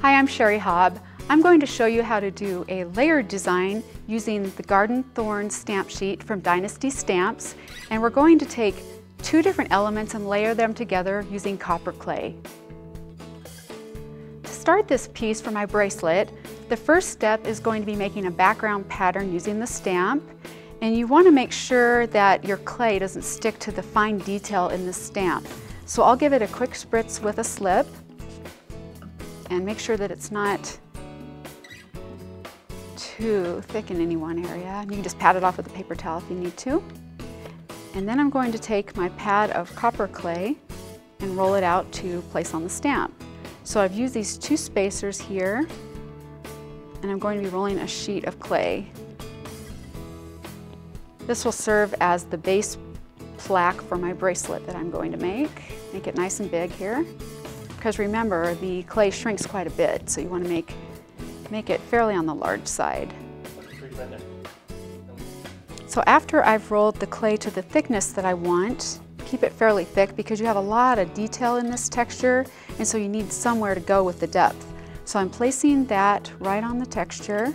Hi, I'm Sherri Haab. I'm going to show you how to do a layered design using the Garden Thorns stamp sheet from Dynasty Stamps, and we're going to take two different elements and layer them together using COPPRclay. To start this piece for my bracelet, the first step is going to be making a background pattern using the stamp, and you want to make sure that your clay doesn't stick to the fine detail in the stamp. So I'll give it a quick spritz with a slip and make sure that it's not too thick in any one area. You can just pat it off with a paper towel if you need to. And then I'm going to take my pad of COPPRclay and roll it out to place on the stamp. So I've used these two spacers here, and I'm going to be rolling a sheet of clay. This will serve as the base plaque for my bracelet that I'm going to make. Make it nice and big here, because remember, the clay shrinks quite a bit, so you want to make it fairly on the large side. So after I've rolled the clay to the thickness that I want, keep it fairly thick because you have a lot of detail in this texture, and so you need somewhere to go with the depth. So I'm placing that right on the texture,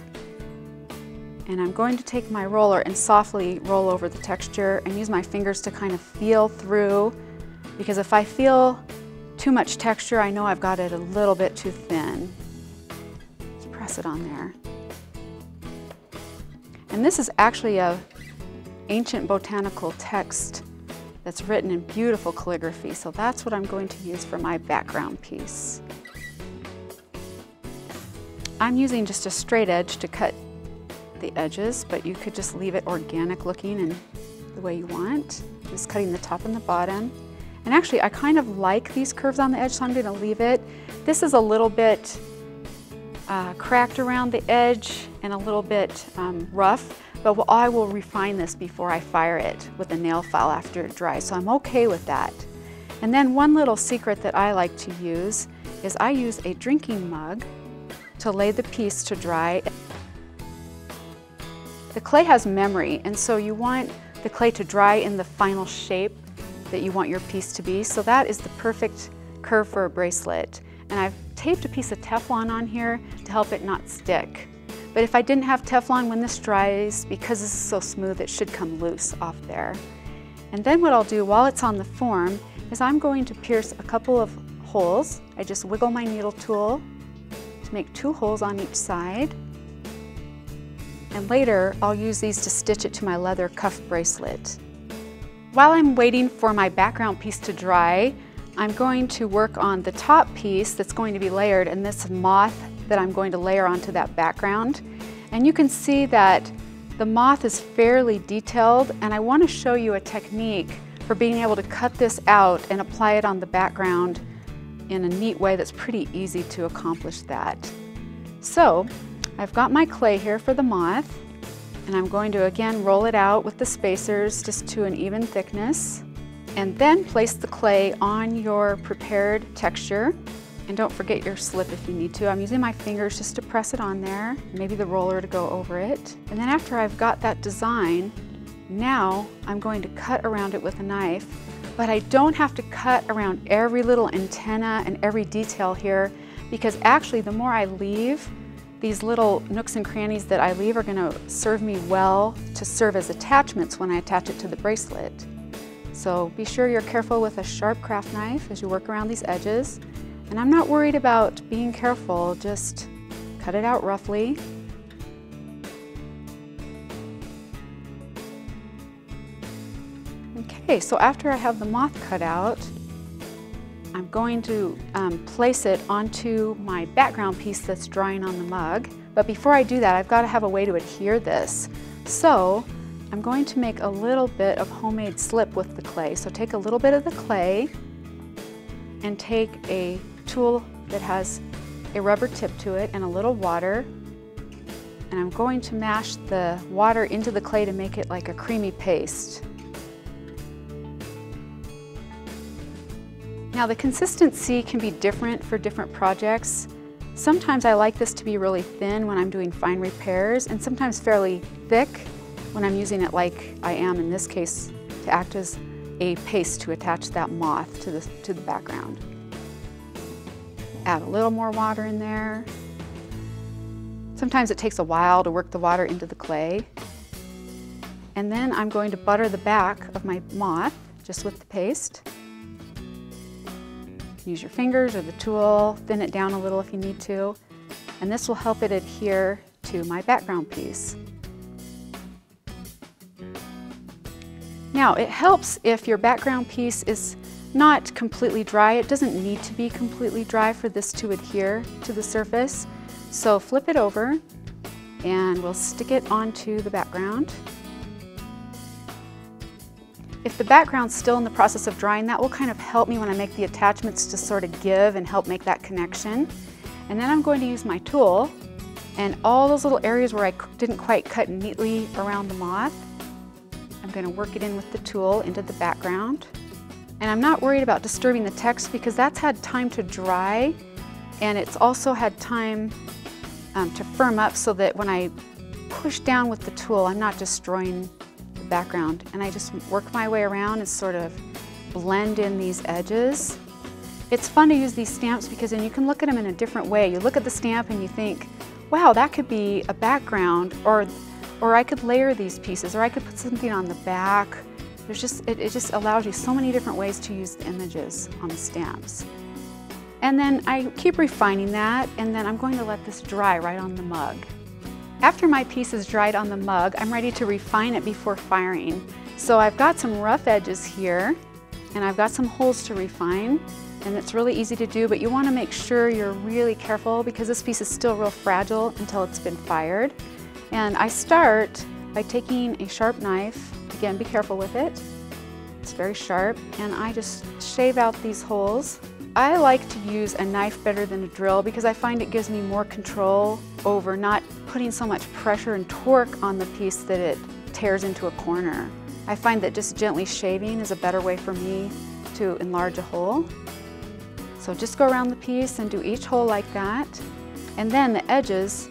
and I'm going to take my roller and softly roll over the texture and use my fingers to kind of feel through, because if I feel too much texture, I know I've got it a little bit too thin. Just press it on there. And this is actually an ancient botanical text that's written in beautiful calligraphy, so that's what I'm going to use for my background piece. I'm using just a straight edge to cut the edges, but you could just leave it organic looking and the way you want. Just cutting the top and the bottom. And actually, I kind of like these curves on the edge, so I'm going to leave it. This is a little bit cracked around the edge and a little bit rough, but I will refine this before I fire it with a nail file after it dries, so I'm okay with that. And then one little secret that I like to use is I use a drinking mug to lay the piece to dry. The clay has memory, and so you want the clay to dry in the final shape that you want your piece to be. So that is the perfect curve for a bracelet. And I've taped a piece of Teflon on here to help it not stick. But if I didn't have Teflon when this dries, because this is so smooth, it should come loose off there. And then what I'll do while it's on the form is I'm going to pierce a couple of holes. I just wiggle my needle tool to make 2 holes on each side. And later, I'll use these to stitch it to my leather cuff bracelet. While I'm waiting for my background piece to dry, I'm going to work on the top piece that's going to be layered, and this moth that I'm going to layer onto that background. And you can see that the moth is fairly detailed, and I want to show you a technique for being able to cut this out and apply it on the background in a neat way that's pretty easy to accomplish that. So I've got my clay here for the moth, and I'm going to again roll it out with the spacers just to an even thickness, and then place the clay on your prepared texture. And don't forget your slip if you need to. I'm using my fingers just to press it on there, maybe the roller to go over it. And then after I've got that design, now I'm going to cut around it with a knife, but I don't have to cut around every little antenna and every detail here, because actually the more I leave, these little nooks and crannies that I leave are going to serve me well to serve as attachments when I attach it to the bracelet. So be sure you're careful with a sharp craft knife as you work around these edges. And I'm not worried about being careful, just cut it out roughly. Okay, so after I have the moth cut out, I'm going to place it onto my background piece that's drying on the mug. But before I do that, I've got to have a way to adhere this. So I'm going to make a little bit of homemade slip with the clay. So take a little bit of the clay and take a tool that has a rubber tip to it and a little water. And I'm going to mash the water into the clay to make it like a creamy paste. Now the consistency can be different for different projects. Sometimes I like this to be really thin when I'm doing fine repairs, and sometimes fairly thick when I'm using it like I am in this case to act as a paste to attach that moth to the background. Add a little more water in there. Sometimes it takes a while to work the water into the clay. And then I'm going to butter the back of my moth just with the paste. Use your fingers or the tool, thin it down a little if you need to. And this will help it adhere to my background piece. Now, it helps if your background piece is not completely dry. It doesn't need to be completely dry for this to adhere to the surface. So flip it over and we'll stick it onto the background. If the background's still in the process of drying, that will kind of help me when I make the attachments to sort of give and help make that connection. And then I'm going to use my tool, and all those little areas where I didn't quite cut neatly around the moth, I'm going to work it in with the tool into the background. And I'm not worried about disturbing the text because that's had time to dry, and it's also had time to firm up so that when I push down with the tool, I'm not destroying the background. And I just work my way around and sort of blend in these edges. It's fun to use these stamps because then you can look at them in a different way. You look at the stamp and you think, wow, that could be a background, or I could layer these pieces, or I could put something on the back. It just allows you so many different ways to use the images on the stamps. And then I keep refining that, and then I'm going to let this dry right on the mug. After my piece is dried on the mug, I'm ready to refine it before firing. So I've got some rough edges here, and I've got some holes to refine, and it's really easy to do, but you want to make sure you're really careful because this piece is still real fragile until it's been fired. And I start by taking a sharp knife. Again, be careful with it. It's very sharp, and I just shave out these holes. I like to use a knife better than a drill because I find it gives me more control over not putting so much pressure and torque on the piece that it tears into a corner. I find that just gently shaving is a better way for me to enlarge a hole. So just go around the piece and do each hole like that. And then the edges,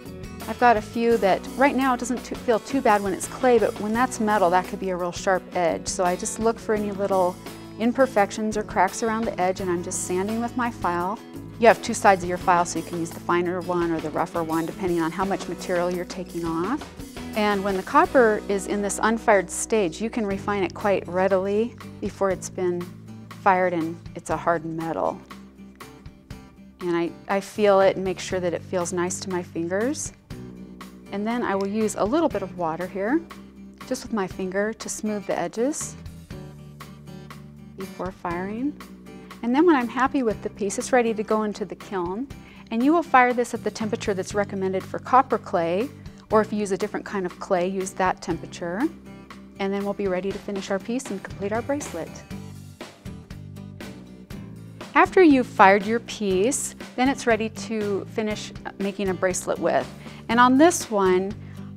I've got a few that right now it doesn't feel too bad when it's clay, but when that's metal, that could be a real sharp edge. So I just look for any little imperfections or cracks around the edge, and I'm just sanding with my file. You have two sides of your file, so you can use the finer one or the rougher one, depending on how much material you're taking off. And when the copper is in this unfired stage, you can refine it quite readily before it's been fired and it's a hardened metal. And I feel it and make sure that it feels nice to my fingers. And then I will use a little bit of water here, just with my finger, to smooth the edges before firing. And then when I'm happy with the piece, it's ready to go into the kiln. And you will fire this at the temperature that's recommended for copper clay, or if you use a different kind of clay, use that temperature. And then we'll be ready to finish our piece and complete our bracelet. After you've fired your piece, then it's ready to finish making a bracelet with. And on this one,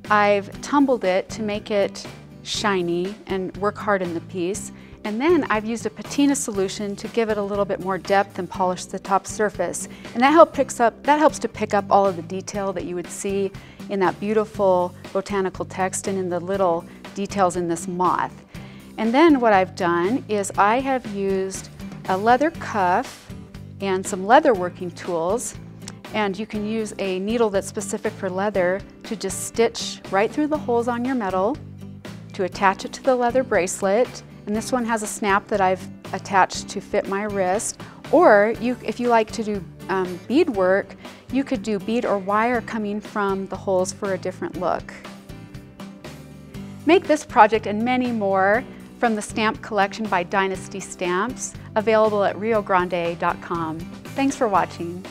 I've tumbled it to make it shiny and work hard in the piece. And then I've used a patina solution to give it a little bit more depth and polish the top surface. And that helps to pick up all of the detail that you would see in that beautiful botanical text and in the little details in this moth. And then what I've done is I have used a leather cuff and some leather working tools. And you can use a needle that's specific for leather to just stitch right through the holes on your metal to attach it to the leather bracelet. And this one has a snap that I've attached to fit my wrist. Or if you like to do bead work, you could do bead or wire coming from the holes for a different look. Make this project and many more from the stamp collection by Dynasty Stamps, available at riogrande.com. Thanks for watching.